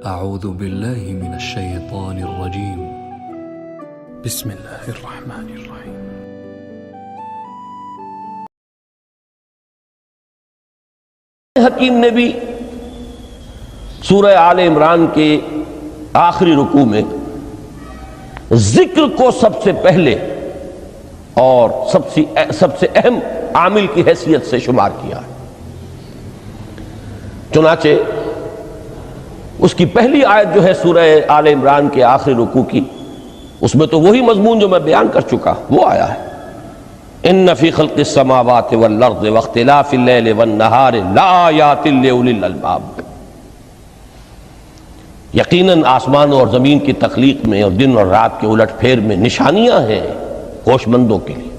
أعوذ بالله من الشيطان الرجيم. بسم الله الرحمن الرحيم. حکیم نے بھی سورہ آل عمران کے آخری رکوع میں ذکر کو سب سے پہلے اور سب سے اہم عامل کی حیثیت سے شمار کیا ہے۔ چنانچہ اس کی پہلی آیت جو ہے سورہ آل عمران کے آخری رکوع کی، اس میں تو وہی مضمون جو میں بیان کر چکا وہ آیا ہے، ان فی خلق السماوات والارض واختلاف اللیل والنہار لآیات لأولی الالباب۔ یقیناً آسمان اور زمین کی تخلیق میں اور دن اور رات کے الٹ پھیر میں نشانیاں ہیں ہوش مندوں کے لیے۔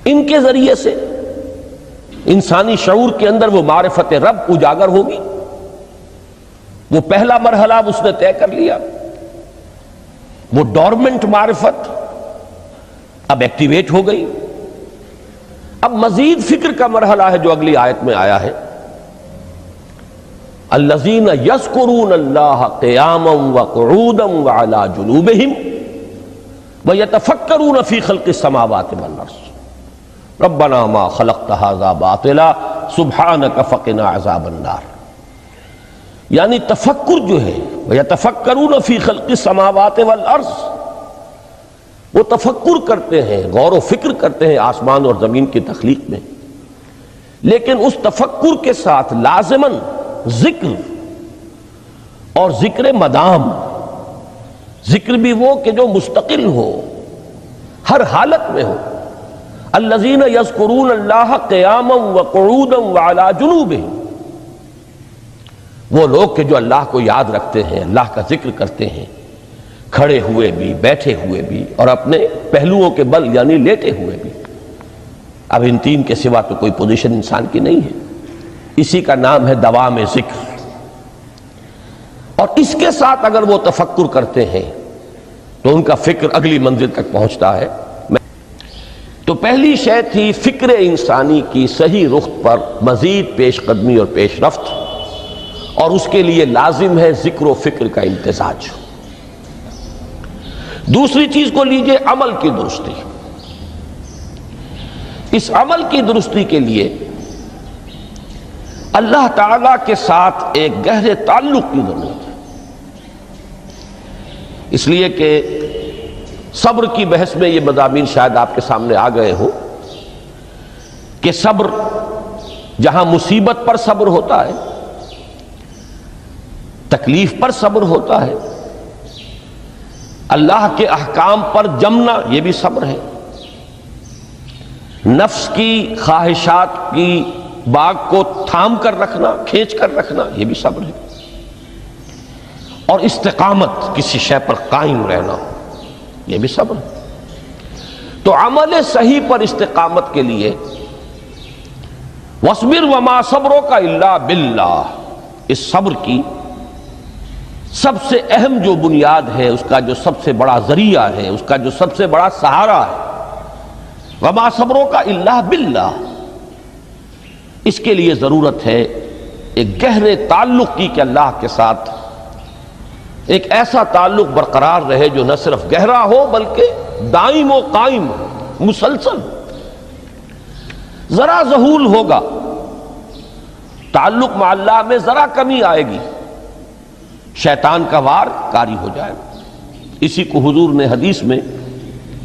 ان کے ذریعے سے انسانی شعور کے اندر وہ معرفت رب اجاگر ہوگی۔ وہ پہلا مرحلہ اب اس نے طے کر لیا، وہ ڈورمنٹ معرفت اب ایکٹیویٹ ہو گئی۔ اب مزید فکر کا مرحلہ ہے جو اگلی آیت میں آیا ہے، الذین یذکرون اللہ قیاما وقعودا وعلی جنوبہم ویتفکرون فی خلق السماوات والارض ربنا ما خلقت ھذا باطلا سبحانک فقنا عذاب النار۔ یعنی تفکر جو ہے ویتفکرون فی خلق السماوات والارض، وہ تفکر کرتے ہیں، غور و فکر کرتے ہیں آسمان اور زمین کی تخلیق میں، لیکن اس تفکر کے ساتھ لازماً ذکر اور ذکر مدام، ذکر بھی وہ کہ جو مستقل ہو، ہر حالت میں ہو۔ الذین یذکرون اللہ قیاما وقعودا وعلی جنوبہم، وہ لوگ کہ جو اللہ کو یاد رکھتے ہیں، اللہ کا ذکر کرتے ہیں، کھڑے ہوئے بھی، بیٹھے ہوئے بھی، اور اپنے پہلوؤں کے بل یعنی لیٹے ہوئے بھی۔ اب ان تین کے سوا تو کوئی پوزیشن انسان کی نہیں ہے، اسی کا نام ہے دوام ذکر۔ اور اس کے ساتھ اگر وہ تفکر کرتے ہیں تو ان کا فکر اگلی منزل تک پہنچتا ہے۔ تو پہلی شے تھی فکر انسانی کی صحیح رخ پر مزید پیش قدمی اور پیش رفت، اور اس کے لیے لازم ہے ذکر و فکر کا امتزاج۔ دوسری چیز کو لیجئے عمل کی درستی۔ اس عمل کی درستی کے لیے اللہ تعالی کے ساتھ ایک گہرے تعلق کی ضرورت ہے، اس لیے کہ صبر کی بحث میں یہ مضامین شاید آپ کے سامنے آ گئے ہوں کہ صبر جہاں مصیبت پر صبر ہوتا ہے، تکلیف پر صبر ہوتا ہے، اللہ کے احکام پر جمنا یہ بھی صبر ہے، نفس کی خواہشات کی باغ کو تھام کر رکھنا، کھینچ کر رکھنا یہ بھی صبر ہے، اور استقامت کسی شے پر قائم رہنا یہ بھی صبر ہے۔ تو عمل صحیح پر استقامت کے لیے وَاصْبِرْ وَمَا صَبْرُكَ إِلَّا بِاللَّهِ، اس صبر کی سب سے اہم جو بنیاد ہے، اس کا جو سب سے بڑا ذریعہ ہے، اس کا جو سب سے بڑا سہارا ہے، وَمَا صَبْرُكَ إِلَّا بِاللَّهِ، اس کے لیے ضرورت ہے ایک گہرے تعلق کی کہ اللہ کے ساتھ ایک ایسا تعلق برقرار رہے جو نہ صرف گہرا ہو بلکہ دائم و قائم ہو، مسلسل۔ ذرا ذہول ہوگا تعلق مع اللہ میں، ذرا کمی آئے گی، شیطان کا وار کاری ہو جائے گا۔ اسی کو حضور نے حدیث میں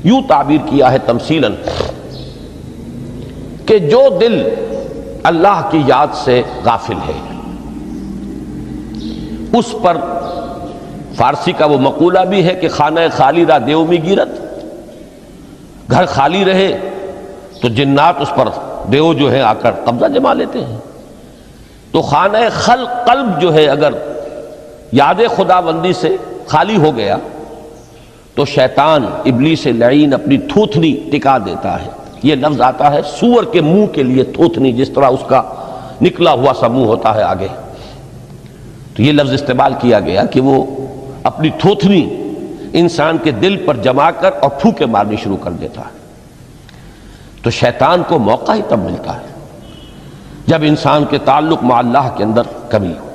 یوں تعبیر کیا ہے تمثیلاً کہ جو دل اللہ کی یاد سے غافل ہے اس پر، فارسی کا وہ مقولہ بھی ہے کہ خانہ خالی را دیو می گیرت، گھر خالی رہے تو جنات اس پر دیو جو ہے آ کر قبضہ جما لیتے ہیں۔ تو خانہ قلب جو ہے اگر یاد خداوندی سے خالی ہو گیا تو شیطان ابلیس لعین اپنی تھوتنی ٹکا دیتا ہے۔ یہ لفظ آتا ہے سور کے منہ کے لیے تھوتنی، جس طرح اس کا نکلا ہوا سا منہ ہوتا ہے آگے، تو یہ لفظ استعمال کیا گیا کہ وہ اپنی تھوتنی انسان کے دل پر جما کر اور پھونکے مارنی شروع کر دیتا ہے۔ تو شیطان کو موقع ہی تب ملتا ہے جب انسان کے تعلق مع اللہ کے اندر کمی ہو۔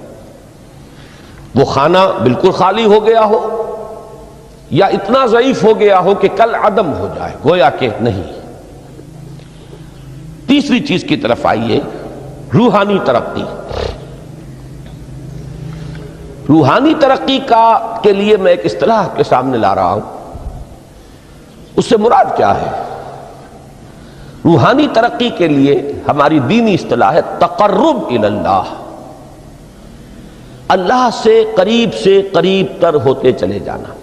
وہ خانہ بالکل خالی ہو گیا ہو یا اتنا ضعیف ہو گیا ہو کہ کل عدم ہو جائے، گویا کہ نہیں۔ تیسری چیز کی طرف آئیے، روحانی ترقی۔ روحانی ترقی کے لیے میں ایک اصطلاح کے سامنے لا رہا ہوں، اس سے مراد کیا ہے؟ روحانی ترقی کے لیے ہماری دینی اصطلاح ہے تقرب الی اللہ، اللہ سے قریب تر ہوتے چلے جانا۔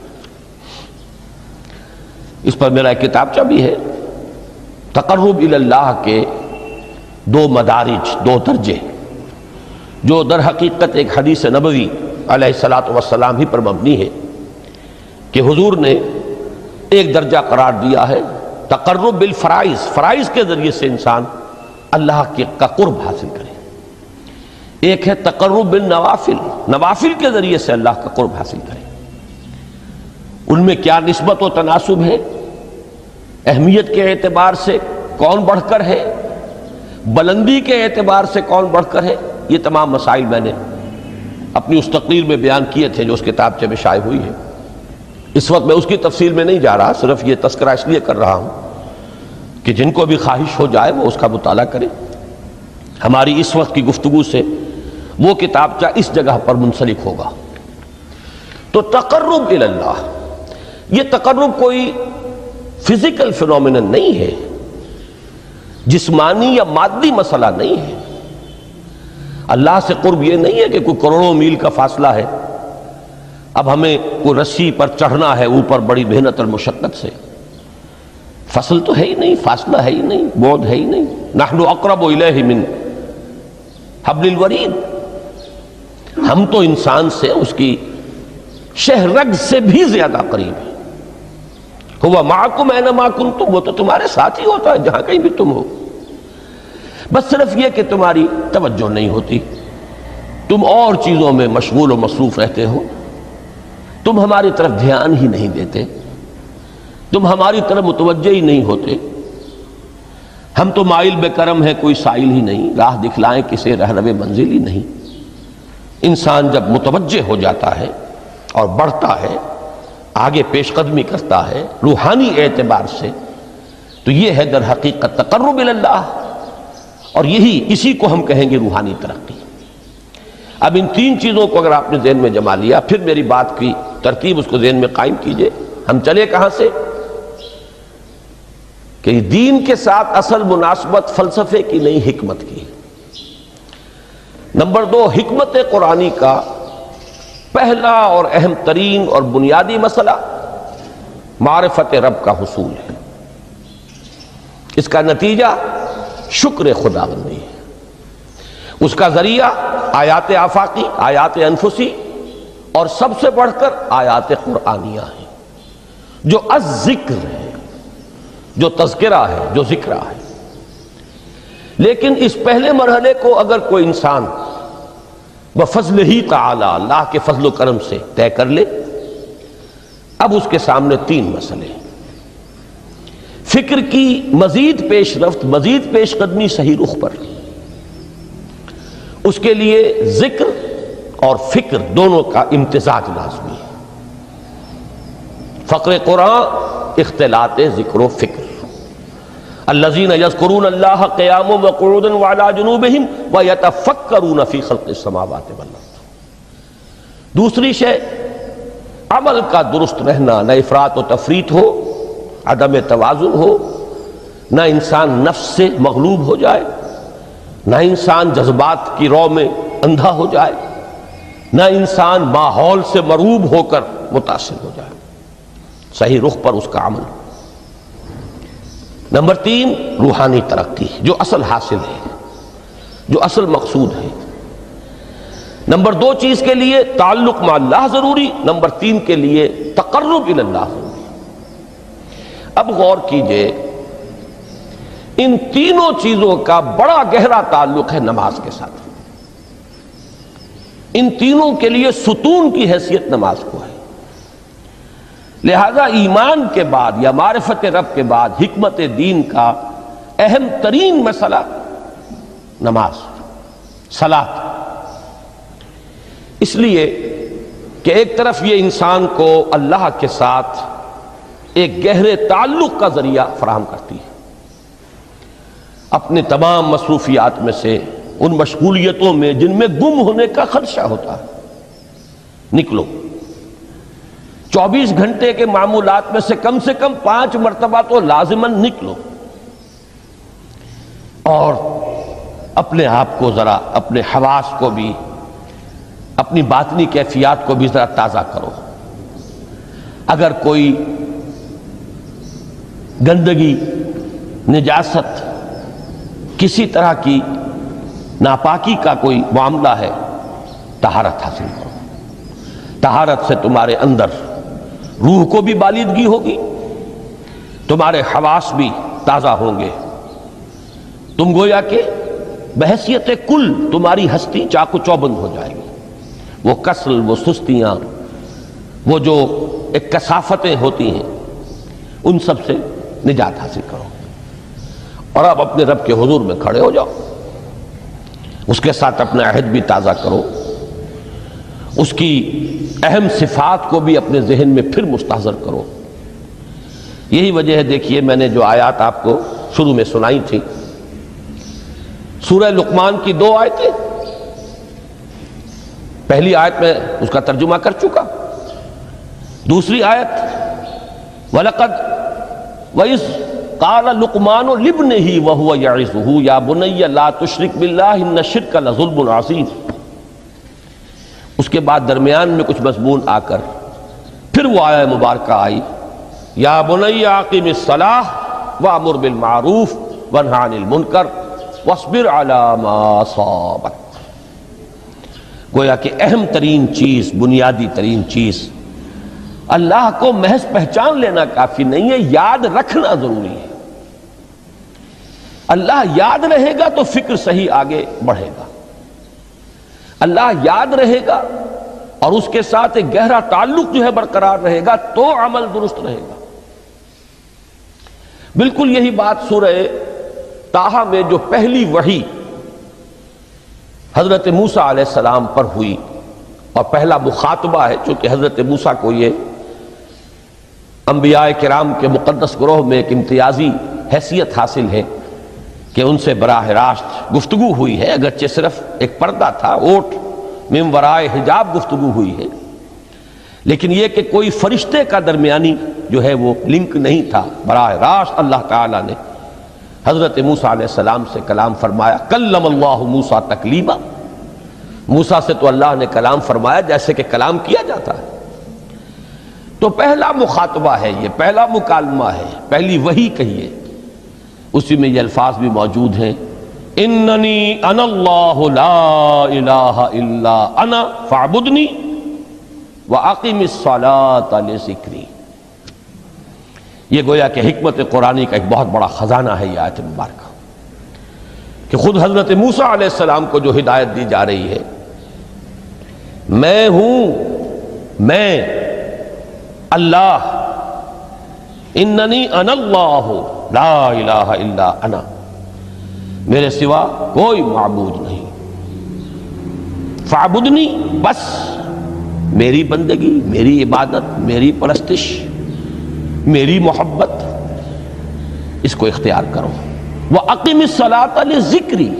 اس پر میرا ایک کتابچہ بھی ہے، تقرب الی اللہ کے دو مدارج، دو درجے، جو در حقیقت ایک حدیث نبوی علیہ الصلوۃ والسلام ہی پر مبنی ہے کہ حضور نے ایک درجہ قرار دیا ہے تقرب بالفرائض، فرائض کے ذریعے سے انسان اللہ کا قرب حاصل کرے۔ ایک ہے تقرب بالنوافل، نوافل کے ذریعے سے اللہ کا قرب حاصل کرے۔ ان میں کیا نسبت و تناسب ہے، اہمیت کے اعتبار سے کون بڑھ کر ہے، بلندی کے اعتبار سے کون بڑھ کر ہے، یہ تمام مسائل میں نے اپنی اس تقریر میں بیان کیے تھے جو اس کتابچے میں شائع ہوئی ہے۔ اس وقت میں اس کی تفصیل میں نہیں جا رہا، صرف یہ تذکرہ اس لیے کر رہا ہوں کہ جن کو بھی خواہش ہو جائے وہ اس کا مطالعہ کرے۔ ہماری اس وقت کی گفتگو سے وہ کتابچہ اس جگہ پر منسلک ہوگا۔ تو تقرب الی اللہ، یہ تقرب کوئی فزیکل فینومینن نہیں ہے، جسمانی یا مادی مسئلہ نہیں ہے۔ اللہ سے قرب یہ نہیں ہے کہ کوئی کروڑوں میل کا فاصلہ ہے، اب ہمیں کوئی رسی پر چڑھنا ہے اوپر بڑی محنت اور مشقت سے۔ فصل تو ہے ہی نہیں، فاصلہ ہے ہی نہیں، بعد ہے ہی نہیں۔ نحن اقرب الیہ من حبل الورید، ہم تو انسان سے اس کی شہرگ سے بھی زیادہ قریب ہیں۔ ہوا معکم اینما کنتم، وہ تو تمہارے ساتھ ہی ہوتا ہے جہاں کہیں بھی تم ہو، بس صرف یہ کہ تمہاری توجہ نہیں ہوتی، تم اور چیزوں میں مشغول و مصروف رہتے ہو، تم ہماری طرف دھیان ہی نہیں دیتے، تم ہماری طرف متوجہ ہی نہیں ہوتے۔ ہم تو مائل بے کرم ہے، کوئی سائل ہی نہیں، راہ دکھلائیں کسے رہنو منزل ہی نہیں۔ انسان جب متوجہ ہو جاتا ہے اور بڑھتا ہے، آگے پیش قدمی کرتا ہے روحانی اعتبار سے، تو یہ ہے در حقیقت تقرب الی اللہ، اور اسی کو ہم کہیں گے روحانی ترقی۔ اب ان تین چیزوں کو اگر آپ نے ذہن میں جما لیا، پھر میری بات کی ترتیب اس کو ذہن میں قائم کیجئے۔ ہم چلے کہاں سے کہ دین کے ساتھ اصل مناسبت فلسفے کی نہیں، حکمت کی۔ نمبر 2، حکمت قرآنی کا پہلا اور اہم ترین اور بنیادی مسئلہ معرفت رب کا حصول ہے۔ اس کا نتیجہ شکر خداوندی ہے، اس کا ذریعہ آیات آفاقی، آیات انفسی، اور سب سے بڑھ کر آیات قرآنیہ ہیں جو الذکر ہے، جو تذکرہ ہے، جو ذکرہ ہے۔ لیکن اس پہلے مرحلے کو اگر کوئی انسان بفضل ہی تعالی، اللہ کے فضل و کرم سے طے کر لے، اب اس کے سامنے تین مسئلے، فکر کی مزید پیش رفت، مزید پیش قدمی صحیح رخ پر، اس کے لیے ذکر اور فکر دونوں کا امتزاج لازمی ہے۔ فقر قرآن اختلاط ذکر و فکر۔ الذین یذکرون اللہ قیاما وقعودا وعلی جنوبہم ویتفکرون فی خلق السماوات والارض۔ دوسری شے عمل کا درست رہنا، نہ افراط و تفریط ہو، عدم توازن ہو، نہ انسان نفس سے مغلوب ہو جائے، نہ انسان جذبات کی رو میں اندھا ہو جائے، نہ انسان ماحول سے مرعوب ہو کر متاثر ہو جائے، صحیح رخ پر اس کا عمل۔ نمبر 3، روحانی ترقی، جو اصل حاصل ہے، جو اصل مقصود ہے۔ نمبر 2 چیز کے لیے تعلق مع اللہ ضروری، نمبر 3 کے لیے تقرب الی اللہ ضروری۔ اب غور کیجئے، ان تینوں چیزوں کا بڑا گہرا تعلق ہے نماز کے ساتھ۔ ان تینوں کے لیے ستون کی حیثیت نماز کو ہے۔ لہذا ایمان کے بعد یا معرفت رب کے بعد حکمت دین کا اہم ترین مسئلہ نماز، صلاۃ۔ اس لیے کہ ایک طرف یہ انسان کو اللہ کے ساتھ ایک گہرے تعلق کا ذریعہ فراہم کرتی ہے، اپنے تمام مصروفیات میں سے ان مشغولیتوں میں جن میں گم ہونے کا خدشہ ہوتا ہے نکلو، 24 گھنٹے کے معمولات میں سے کم 5 مرتبہ تو لازماً نکلو اور اپنے آپ کو ذرا، اپنے حواس کو بھی، اپنی باطنی کیفیات کو بھی ذرا تازہ کرو۔ اگر کوئی گندگی، نجاست، کسی طرح کی ناپاکی کا کوئی معاملہ ہے، طہارت حاصل کرو۔ طہارت سے تمہارے اندر روح کو بھی بالیدگی ہوگی، تمہارے حواس بھی تازہ ہوں گے، تم گویا کہ بحیثیت کل تمہاری ہستی چاق و چوبند ہو جائے گی۔ وہ کسل، وہ سستیاں، وہ جو ایک کثافتیں ہوتی ہیں، ان سب سے نجات حاصل کرو اور اب اپنے رب کے حضور میں کھڑے ہو جاؤ، اس کے ساتھ اپنا عہد بھی تازہ کرو، اس کی اہم صفات کو بھی اپنے ذہن میں پھر مستحضر کرو۔ یہی وجہ ہے، دیکھیے میں نے جو آیات آپ کو شروع میں سنائی تھی، سورہ لقمان کی 2 آیتیں، پہلی آیت میں اس کا ترجمہ کر چکا، دوسری آیت وَلَقَدْ وَإِذْ قَالَ لُقْمَانُ لِابْنِهِ وَهُوَ يَعِظُهُ يَا بُنَيَّ لَا تُشْرِكْ بِاللَّهِ إِنَّ الشِّرْكَ لَظُلْمٌ عَظِيمٌ۔ اس کے بعد درمیان میں کچھ مضمون آ کر پھر وہ آیہ مبارکہ آئی، یا بنی اقم الصلاۃ وامر بالمعروف وانہ عن المنکر واصبر علی ما اصابک۔ گویا کہ اہم ترین چیز، بنیادی ترین چیز، اللہ کو محض پہچان لینا کافی نہیں ہے، یاد رکھنا ضروری ہے۔ اللہ یاد رہے گا تو فکر صحیح آگے بڑھے گا، اللہ یاد رہے گا اور اس کے ساتھ ایک گہرا تعلق جو ہے برقرار رہے گا تو عمل درست رہے گا۔ بالکل یہی بات سورہ طٰہٰ میں جو پہلی وحی حضرت موسیٰ علیہ السلام پر ہوئی اور پہلا مخاطبہ ہے، چونکہ حضرت موسیٰ کو یہ انبیاء کرام کے مقدس گروہ میں ایک امتیازی حیثیت حاصل ہے کہ ان سے براہ راست گفتگو ہوئی ہے، اگرچہ صرف ایک پردہ تھا، اوٹ من ورائے حجاب گفتگو ہوئی ہے، لیکن یہ کہ کوئی فرشتے کا درمیانی جو ہے وہ لنک نہیں تھا، براہ راست اللہ تعالیٰ نے حضرت موسیٰ علیہ السلام سے کلام فرمایا۔ کلم اللہ موسیٰ تکلیما، موسیٰ سے تو اللہ نے کلام فرمایا جیسے کہ کلام کیا جاتا ہے۔ تو پہلا مخاطبہ ہے، یہ پہلا مکالمہ ہے، پہلی وحی کہیے، اسی میں یہ الفاظ بھی موجود ہیں، اننی انا اللہ لا الہ الا انا فاعبدنی واقم الصلاۃ لذکری۔ یہ گویا کہ حکمت قرآنی کا ایک بہت بڑا خزانہ ہے یہ آیت مبارکہ، کہ خود حضرت موسیٰ علیہ السلام کو جو ہدایت دی جا رہی ہے، میں ہوں، میں اللہ، اننی انا اللہ لا الہ الا انا، میرے سوا کوئی معبود نہیں، فاعبدنی، بس میری بندگی، میری عبادت، میری پرستش، میری محبت، اس کو اختیار کرو۔ وَأَقِمِ الصَّلَاةَ لِذِكْرِي،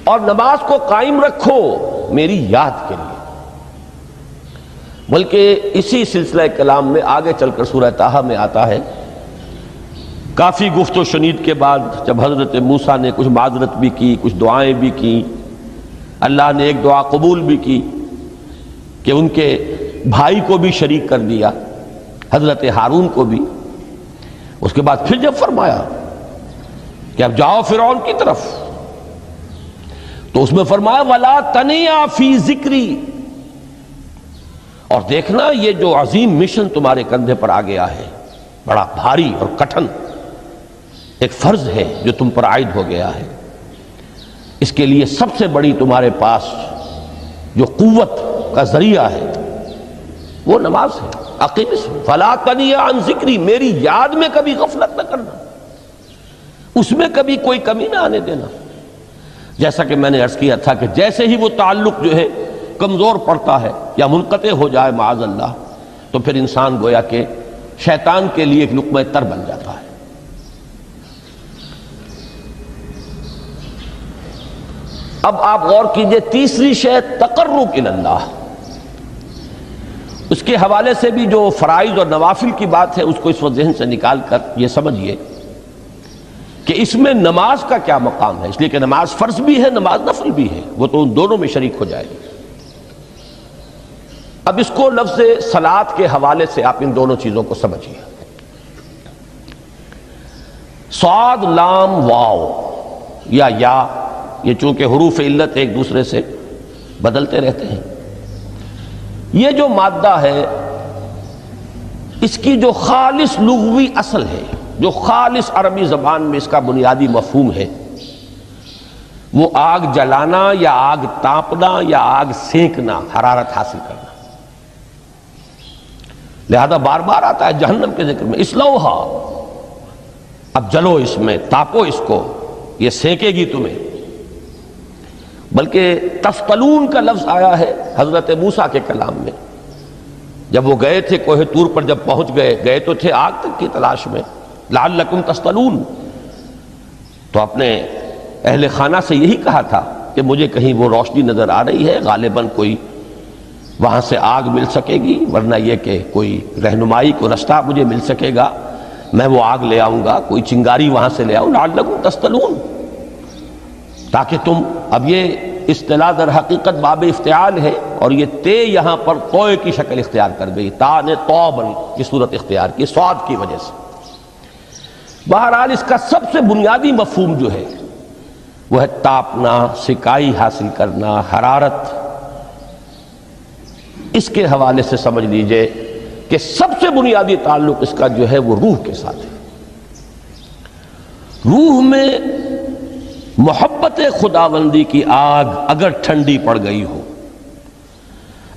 اور نماز کو قائم رکھو میری یاد کے لیے۔ بلکہ اسی سلسلہ کلام میں آگے چل کر سورہ طٰہٰ میں آتا ہے، کافی گفت و شنید کے بعد جب حضرت موسیٰ نے کچھ معذرت بھی کی، کچھ دعائیں بھی کی، اللہ نے ایک دعا قبول بھی کی کہ ان کے بھائی کو بھی شریک کر دیا، حضرت ہارون کو بھی۔ اس کے بعد پھر جب فرمایا کہ اب جاؤ فرعون کی طرف، تو اس میں فرمایا وَلَا تَنِيَا فِي ذِكْرِي، اور دیکھنا یہ جو عظیم مشن تمہارے کندھے پر آ گیا ہے، بڑا بھاری اور کٹھن ایک فرض ہے جو تم پر عائد ہو گیا ہے، اس کے لیے سب سے بڑی تمہارے پاس جو قوت کا ذریعہ ہے وہ نماز ہے۔ اقیم فلا تنیا عن ذکری، میری یاد میں کبھی غفلت نہ کرنا، اس میں کبھی کوئی کمی نہ آنے دینا۔ جیسا کہ میں نے عرض کیا تھا کہ جیسے ہی وہ تعلق جو ہے کمزور پڑتا ہے یا منقطع ہو جائے معاذ اللہ، تو پھر انسان گویا کہ شیطان کے لیے ایک لقمہ تر بن جاتا ہے۔ اب آپ غور کیجئے، تیسری شے تقرب الی اللہ، اس کے حوالے سے بھی جو فرائض اور نوافل کی بات ہے اس کو اس وقت ذہن سے نکال کر یہ سمجھیے کہ اس میں نماز کا کیا مقام ہے، اس لیے کہ نماز فرض بھی ہے، نماز نفل بھی ہے، وہ تو ان دونوں میں شریک ہو جائے گی۔ اب اس کو لفظ صلاۃ کے حوالے سے آپ ان دونوں چیزوں کو سمجھیے۔ صاد لام واو یا یہ چونکہ حروف علت ایک دوسرے سے بدلتے رہتے ہیں، یہ جو مادہ ہے اس کی جو خالص لغوی اصل ہے، جو خالص عربی زبان میں اس کا بنیادی مفہوم ہے، وہ آگ جلانا یا آگ تاپنا یا آگ سینکنا، حرارت حاصل کرنا۔ لہذا بار بار آتا ہے جہنم کے ذکر میں، اسلوہا، اب جلو اس میں، تاپو اس کو، یہ سینکے گی تمہیں۔ بلکہ تفتلون کا لفظ آیا ہے حضرت موسیٰ کے کلام میں، جب وہ گئے تھے کوہ طور پر، جب پہنچ گئے تو تھے آگ تک کی تلاش میں، لعلکم تستلون، تو اپنے اہل خانہ سے یہی کہا تھا کہ مجھے کہیں وہ روشنی نظر آ رہی ہے، غالباً کوئی وہاں سے آگ مل سکے گی، ورنہ یہ کہ کوئی رہنمائی کو رستہ مجھے مل سکے گا، میں وہ آگ لے آؤں گا، کوئی چنگاری وہاں سے لے آؤں، لعلکم تستلون، تاکہ تم، اب یہ اصطلاح در حقیقت باب افتعال ہے، اور یہ تے یہاں پر توئے کی شکل اختیار کر گئی، تا نے توبن کی صورت اختیار کی صاد کی وجہ سے۔ بہرحال اس کا سب سے بنیادی مفہوم جو ہے وہ ہے تاپنا، سکائی حاصل کرنا، حرارت۔ اس کے حوالے سے سمجھ لیجئے کہ سب سے بنیادی تعلق اس کا جو ہے وہ روح کے ساتھ ہے۔ روح میں محبت خداوندی کی آگ اگر ٹھنڈی پڑ گئی ہو،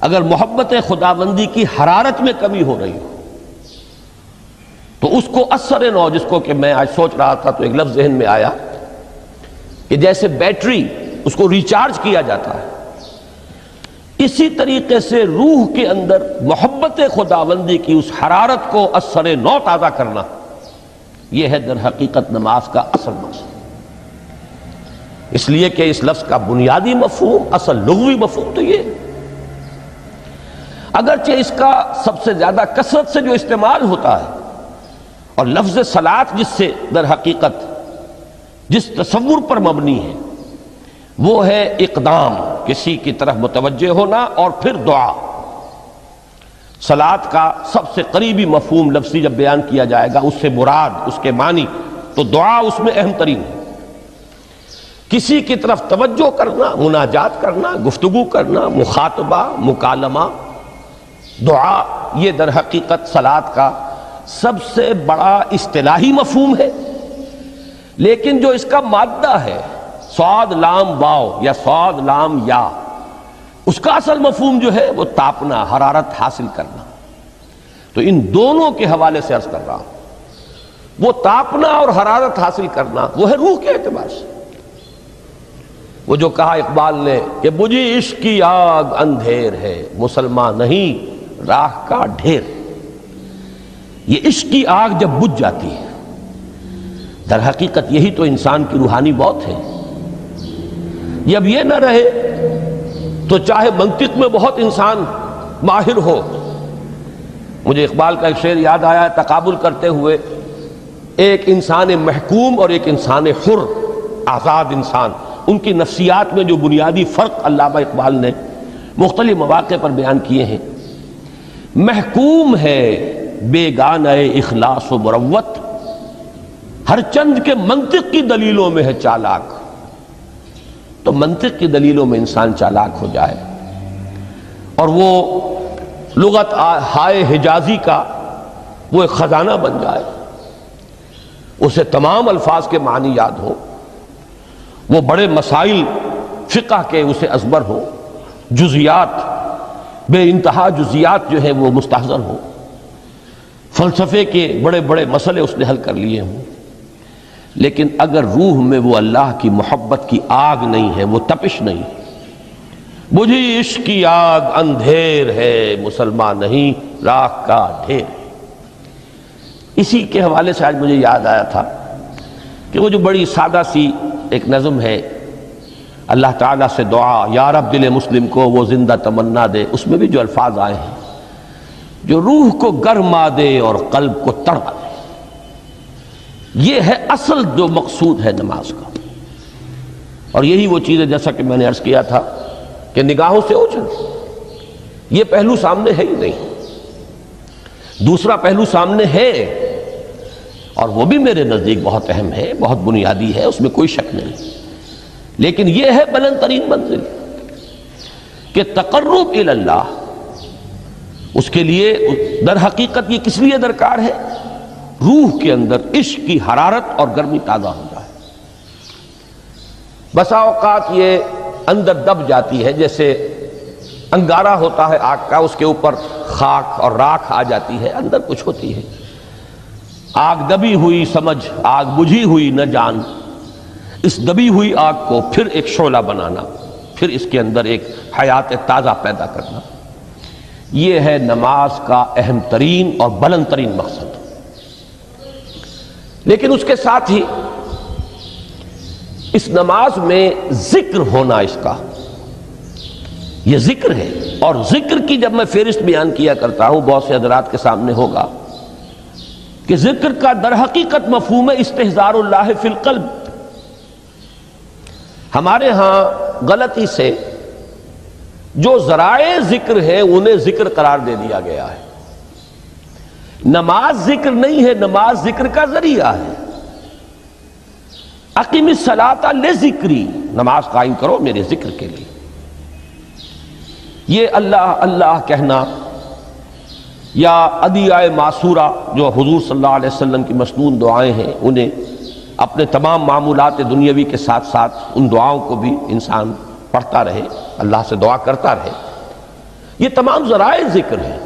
اگر محبت خداوندی کی حرارت میں کمی ہو رہی ہو، تو اس کو اثر نو، جس کو کہ میں آج سوچ رہا تھا تو ایک لفظ ذہن میں آیا کہ جیسے بیٹری اس کو ریچارج کیا جاتا ہے، اسی طریقے سے روح کے اندر محبت خداوندی کی اس حرارت کو اثر نو تازہ کرنا، یہ ہے در حقیقت نماز کا اصل مقصد۔ اس لیے کہ اس لفظ کا بنیادی مفہوم، اصل لغوی مفہوم تو یہ، اگرچہ اس کا سب سے زیادہ کثرت سے جو استعمال ہوتا ہے، اور لفظ صلاۃ جس سے در حقیقت جس تصور پر مبنی ہے وہ ہے اقدام، کسی کی طرف متوجہ ہونا اور پھر دعا۔ صلاۃ کا سب سے قریبی مفہوم لفظی جب بیان کیا جائے گا، اس سے مراد، اس کے معنی، تو دعا اس میں اہم ترین ہے۔ کسی کی طرف توجہ کرنا، مناجات کرنا، گفتگو کرنا، مخاطبہ، مکالمہ، دعا، یہ در حقیقت صلاۃ کا سب سے بڑا اصطلاحی مفہوم ہے۔ لیکن جو اس کا مادہ ہے، صاد لام واو یا صاد لام یا، اس کا اصل مفہوم جو ہے وہ تاپنا، حرارت حاصل کرنا۔ تو ان دونوں کے حوالے سے عرض کر رہا ہوں، وہ تاپنا اور حرارت حاصل کرنا وہ ہے روح کے اعتبار سے۔ وہ جو کہا اقبال نے کہ مجھے عشق کی آگ اندھیر ہے، مسلمان نہیں راہ کا ڈھیر۔ یہ عشق کی آگ جب بجھ جاتی ہے، در حقیقت یہی تو انسان کی روحانی موت ہے۔ جب یہ نہ رہے تو چاہے منطق میں بہت انسان ماہر ہو۔ مجھے اقبال کا ایک شعر یاد آیا ہے، تقابل کرتے ہوئے ایک انسان محکوم اور ایک انسان حر، آزاد انسان، ان کی نفسیات میں جو بنیادی فرق علامہ اقبال نے مختلف مواقع پر بیان کیے ہیں۔ محکوم ہے بیگانہ اخلاص و مروت، ہر چند کے منطق کی دلیلوں میں ہے چالاک۔ تو منطق کی دلیلوں میں انسان چالاک ہو جائے اور وہ لغت ہائے حجازی کا وہ ایک خزانہ بن جائے، اسے تمام الفاظ کے معنی یاد ہو، وہ بڑے مسائل فقہ کے اسے ازبر ہو، جزیات، بے انتہا جزیات جو ہیں وہ مستحضر ہوں، فلسفے کے بڑے بڑے مسئلے اس نے حل کر لیے ہوں، لیکن اگر روح میں وہ اللہ کی محبت کی آگ نہیں ہے، وہ تپش نہیں ہے، بجھی عشق کی آگ اندھیر ہے، مسلمان نہیں راکھ کا ڈھیر ہے۔ اسی کے حوالے سے آج مجھے یاد آیا تھا کہ وہ جو بڑی سادہ سی ایک نظم ہے، اللہ تعالیٰ سے دعا یا رب دل مسلم کو وہ زندہ تمنا دے، اس میں بھی جو الفاظ آئے ہیں جو روح کو گرما دے اور قلب کو تڑپا دے، یہ ہے اصل جو مقصود ہے نماز کا۔ اور یہی وہ چیز ہے جیسا کہ میں نے عرض کیا تھا کہ نگاہوں سے اوجھل، یہ پہلو سامنے ہے ہی نہیں، دوسرا پہلو سامنے ہے اور وہ بھی میرے نزدیک بہت اہم ہے، بہت بنیادی ہے، اس میں کوئی شک نہیں، لیکن یہ ہے بلند ترین منزل کہ تقرب الی اللہ، اس کے لیے در حقیقت یہ کس لیے درکار ہے؟ روح کے اندر عشق کی حرارت اور گرمی تازہ ہو جائے۔ بسا اوقات یہ اندر دب جاتی ہے، جیسے انگارہ ہوتا ہے آگ کا، اس کے اوپر خاک اور راکھ آ جاتی ہے، اندر کچھ ہوتی ہے، آگ دبی ہوئی سمجھ، آگ بجھی ہوئی نہ جان، اس دبی ہوئی آگ کو پھر ایک شعلہ بنانا، پھر اس کے اندر ایک حیات تازہ پیدا کرنا، یہ ہے نماز کا اہم ترین اور بلند ترین مقصد۔ لیکن اس کے ساتھ ہی اس نماز میں ذکر ہونا، اس کا یہ ذکر ہے، اور ذکر کی جب میں فہرست بیان کیا کرتا ہوں بہت سے حضرات کے سامنے ہوگا کہ ذکر کا در حقیقت مفہوم ہے استحضار اللہ فی القلب۔ ہمارے ہاں غلطی سے جو ذرائع ذکر ہیں انہیں ذکر قرار دے دیا گیا ہے۔ نماز ذکر نہیں ہے، نماز ذکر کا ذریعہ ہے۔ اقیم الصلاۃ لذکری، نماز قائم کرو میرے ذکر کے لیے۔ یہ اللہ اللہ کہنا یا ادعیہ معصورہ جو حضور صلی اللہ علیہ وسلم کی مسنون دعائیں ہیں، انہیں اپنے تمام معمولات دنیاوی کے ساتھ ساتھ ان دعاؤں کو بھی انسان پڑھتا رہے، اللہ سے دعا کرتا رہے، یہ تمام ذرائع ذکر ہیں۔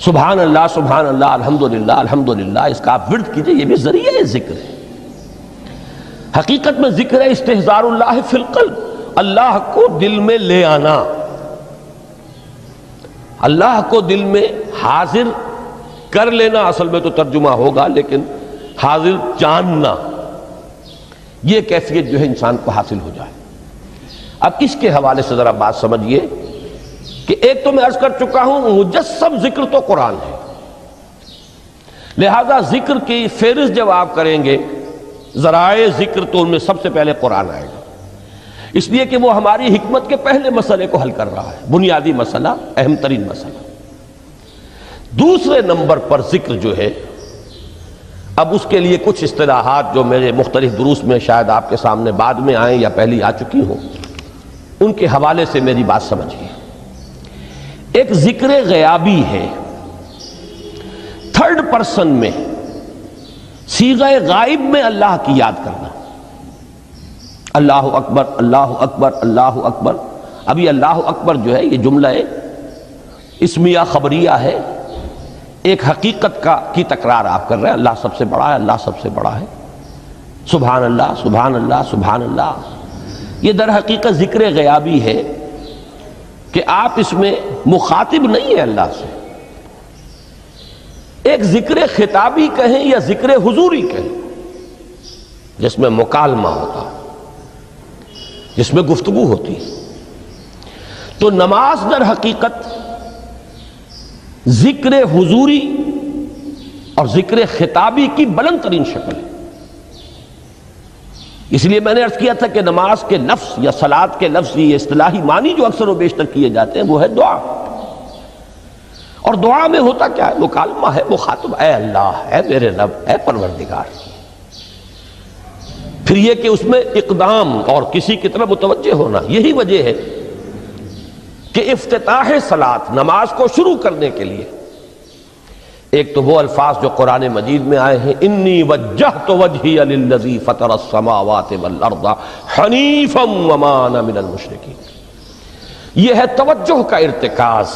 سبحان اللہ الحمدللہ الحمدللہ، اس کا آپ ورد کیجئے، یہ بھی ذریعہ ذکر ہے۔ حقیقت میں ذکر ہے استحضار اللہ فی القلب، اللہ کو دل میں لے آنا، اللہ کو دل میں حاضر کر لینا، اصل میں تو ترجمہ ہوگا، لیکن حاضر جاننا، یہ کیفیت جو ہے انسان کو حاصل ہو جائے۔ اب اس کے حوالے سے ذرا بات سمجھیے کہ ایک تو میں عرض کر چکا ہوں مجسم ذکر تو قرآن ہے، لہذا ذکر کی فہرست جب آپ کریں گے ذرائع ذکر تو ان میں سب سے پہلے قرآن آئے گا، اس لیے کہ وہ ہماری حکمت کے پہلے مسئلے کو حل کر رہا ہے، بنیادی مسئلہ، اہم ترین مسئلہ۔ دوسرے نمبر پر ذکر جو ہے، اب اس کے لیے کچھ اصطلاحات جو میرے مختلف دروس میں شاید آپ کے سامنے بعد میں آئیں یا پہلی آ چکی ہوں، ان کے حوالے سے میری بات سمجھیے۔ ایک ذکر غیابی ہے، تھرڈ پرسن میں، صیغہ غائب میں اللہ کی یاد کرنا، اللہ اکبر اللہ اکبر اللہ اکبر۔ ابھی اللہ اکبر جو ہے یہ جملہ اسمیہ خبریہ ہے، ایک حقیقت کی تکرار آپ کر رہے ہیں، اللہ سب سے بڑا ہے، اللہ سب سے بڑا ہے، سبحان اللہ سبحان اللہ سبحان اللہ۔ یہ در حقیقت ذکر غیابی ہے کہ آپ اس میں مخاطب نہیں ہیں اللہ سے، ایک ذکر خطابی کہیں یا ذکر حضوری کہیں، جس میں مکالمہ ہوتا ہے، جس میں گفتگو ہوتی ہے۔ تو نماز در حقیقت ذکر حضوری اور ذکر خطابی کی بلند ترین شکل ہے۔ اس لیے میں نے عرض کیا تھا کہ نماز کے لفظ یا صلاۃ کے لفظ، یہ اصطلاحی معنی جو اکثر و بیشتر کیے جاتے ہیں وہ ہے دعا، اور دعا میں ہوتا کیا ہے؟ مکالمہ ہے، مخاطب، اے اللہ، اے میرے رب، اے پروردگار۔ پھر یہ کہ اس میں اقدام اور کسی کی طرف متوجہ ہونا، یہی وجہ ہے کہ افتتاح صلاۃ، نماز کو شروع کرنے کے لیے ایک تو وہ الفاظ جو قرآن مجید میں آئے ہیں، انی وجہت وجہی للذی فطر السماوات والارض حنیفا وما انا من المشرکین، یہ ہے توجہ کا ارتکاز،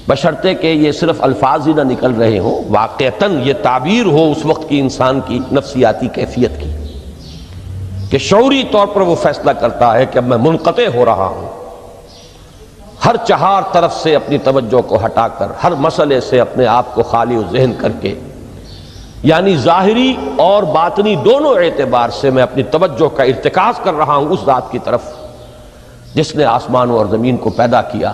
بشرطے کہ یہ صرف الفاظ ہی نہ نکل رہے ہوں، واقعتاً یہ تعبیر ہو اس وقت کی انسان کی نفسیاتی کیفیت کی کہ شعوری طور پر وہ فیصلہ کرتا ہے کہ اب میں منقطع ہو رہا ہوں، ہر چہار طرف سے اپنی توجہ کو ہٹا کر، ہر مسئلے سے اپنے آپ کو خالی و ذہن کر کے، یعنی ظاہری اور باطنی دونوں اعتبار سے میں اپنی توجہ کا ارتکاز کر رہا ہوں اس ذات کی طرف جس نے آسمانوں اور زمین کو پیدا کیا،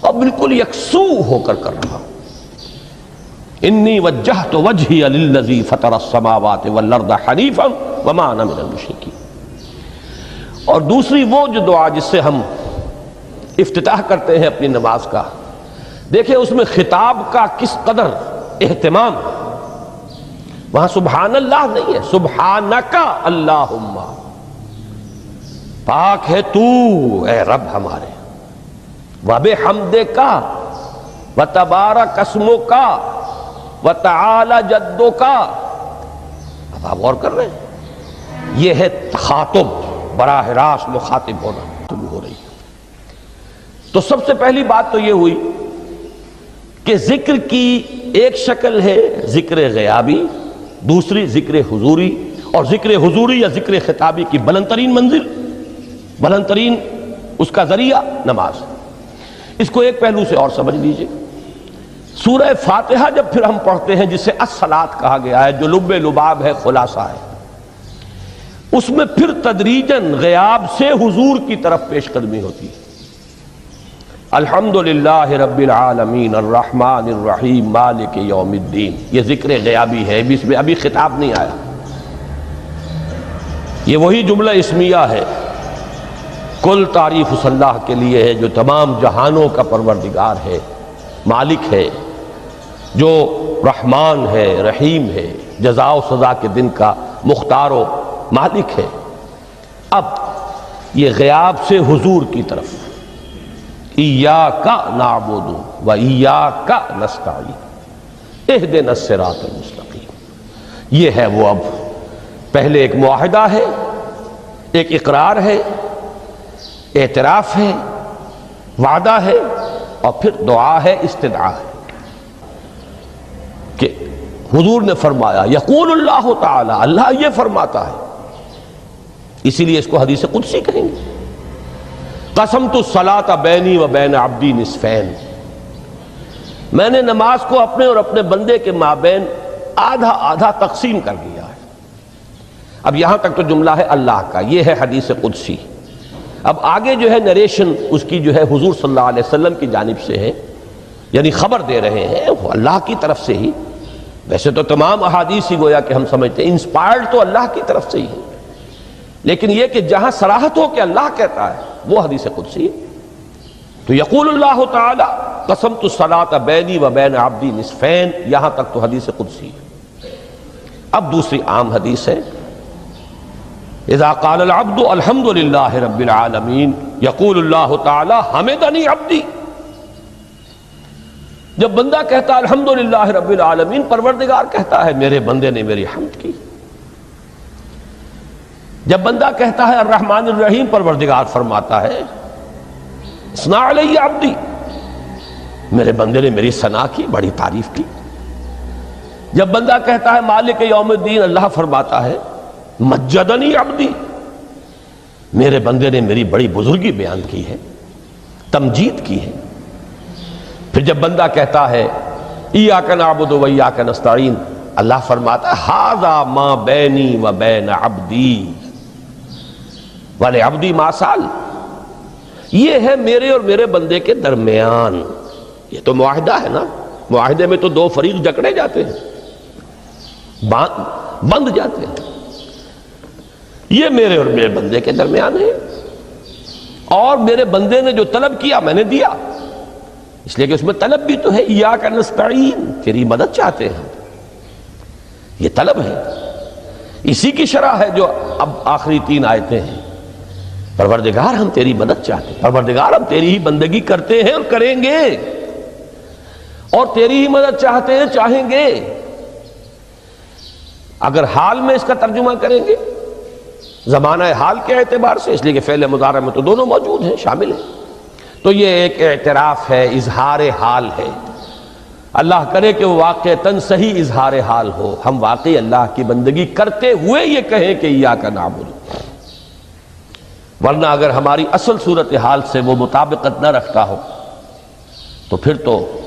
اور بالکل یکسو ہو کر رہا ہوں۔ انی وجہت وجہی للذی فطر السماوات والارض حنیفا وما انا من المشرکین۔ اور دوسری وہ جو دعا جس سے ہم افتتاح کرتے ہیں اپنی نماز کا، دیکھیں اس میں خطاب کا کس قدر اہتمام، وہاں سبحان اللہ نہیں ہے، سبحانک اللہم، پاک ہے تو اے رب ہمارے، وبحمدک وتبارک اسمک وتعالی جدک۔ اب آپ غور کر رہے ہیں، یہ ہے تخاطب، براہ راست مخاطب ہونا شروع ہو رہی ہے۔ تو سب سے پہلی بات تو یہ ہوئی کہ ذکر کی ایک شکل ہے ذکر غیابی، دوسری ذکر حضوری، اور ذکر حضوری یا ذکر خطابی کی بلند ترین منزل، بلند ترین اس کا ذریعہ نماز۔ اس کو ایک پہلو سے اور سمجھ لیجئے، سورہ فاتحہ جب پھر ہم پڑھتے ہیں جسے الصلاۃ کہا گیا ہے، جو لب لباب ہے، خلاصہ ہے، اس میں پھر تدریجاً غیاب سے حضور کی طرف پیش قدمی ہوتی ہے۔ الحمدللہ رب العالمین الرحمن الرحیم مالک یوم الدین، یہ ذکر غیابی ہے، اس میں ابھی خطاب نہیں آیا، یہ وہی جملہ اسمیہ ہے۔ کل تعریف اس اللہ کے لیے ہے جو تمام جہانوں کا پروردگار ہے، مالک ہے، جو رحمان ہے، رحیم ہے، جزا و سزا کے دن کا مختار و مالک ہے۔ اب یہ غیاب سے حضور کی طرف، ایاک نعبد و ایاک نستعین اہدنا الصراط المستقیم، یہ ہے وہ۔ اب پہلے ایک معاہدہ ہے، ایک اقرار ہے، اعتراف ہے، وعدہ ہے، اور پھر دعا ہے، استدعا ہے کہ حضور نے فرمایا، یقول اللہ تعالی، اللہ یہ فرماتا ہے، اسی لیے اس کو حدیث قدسی کہیں گے، قسمت الصلاۃ بینی و بین عبدی نصفین، میں نے نماز کو اپنے اور اپنے بندے کے مابین آدھا آدھا تقسیم کر دیا ہے۔ اب یہاں تک تو جملہ ہے اللہ کا، یہ ہے حدیث قدسی۔ اب آگے جو ہے نریشن اس کی جو ہے حضور صلی اللہ علیہ وسلم کی جانب سے ہے، یعنی خبر دے رہے ہیں وہ اللہ کی طرف سے ہی۔ ویسے تو تمام احادیث ہی گویا کہ ہم سمجھتے ہیں انسپائرڈ تو اللہ کی طرف سے ہی ہے، لیکن یہ کہ جہاں صراحت ہو کہ اللہ کہتا ہے وہ حدیث قدسی ہے۔ تو یقول اللہ تعالی قسمت الصلاۃ بینی و بین عبدی نصفین، یہاں تک تو حدیث قدسی ہے۔ اب دوسری عام حدیث ہے، اذا قال العبد الحمد للہ رب العالمین یقول اللہ تعالی حمدنی عبدی، جب بندہ کہتا ہے الحمدللہ رب العالمین، پروردگار کہتا ہے میرے بندے نے میری حمد کی۔ جب بندہ کہتا ہے الرحمن الرحیم، پروردگار فرماتا ہے اثنا علی عبدی، میرے بندے نے میری ثنا کی، بڑی تعریف کی۔ جب بندہ کہتا ہے مالک یوم الدین، اللہ فرماتا ہے مجدنی عبدی، میرے بندے نے میری بڑی بزرگی بیان کی ہے، تمجید کی ہے۔ پھر جب بندہ کہتا ہے ایاک نعبد و ایاک نستعین، اللہ فرماتا ہے ھذا ما بینی و بین عبدی ولعبدی ما سأل، یہ ہے میرے اور میرے بندے کے درمیان۔ یہ تو معاہدہ ہے نا، معاہدے میں تو دو فریق جکڑے جاتے ہیں، بند جاتے ہیں، یہ میرے اور میرے بندے کے درمیان ہے، اور میرے بندے نے جو طلب کیا میں نے دیا، اس لیے کہ اس میں طلب بھی تو ہے، ایاک نستعین، تیری مدد چاہتے ہیں، یہ طلب ہے۔ اسی کی شرح ہے جو اب آخری تین آیتیں ہیں، پروردگار ہم تیری مدد چاہتے ہیں، پروردگار ہم تیری ہی بندگی کرتے ہیں اور کریں گے، اور تیری ہی مدد چاہتے ہیں، چاہیں گے۔ اگر حال میں اس کا ترجمہ کریں گے زمانہ حال کے اعتبار سے، اس لیے کہ فعل مضارع میں تو دونوں موجود ہیں، شامل ہیں، تو یہ ایک اعتراف ہے، اظہار حال ہے۔ اللہ کرے کہ وہ واقعتاً صحیح اظہار حال ہو، ہم واقعی اللہ کی بندگی کرتے ہوئے یہ کہیں کہ ایاک نعبد، ورنہ اگر ہماری اصل صورتحال سے وہ مطابقت نہ رکھتا ہو تو پھر تو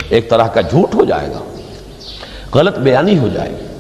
ایک طرح کا جھوٹ ہو جائے گا، غلط بیانی ہو جائے گی۔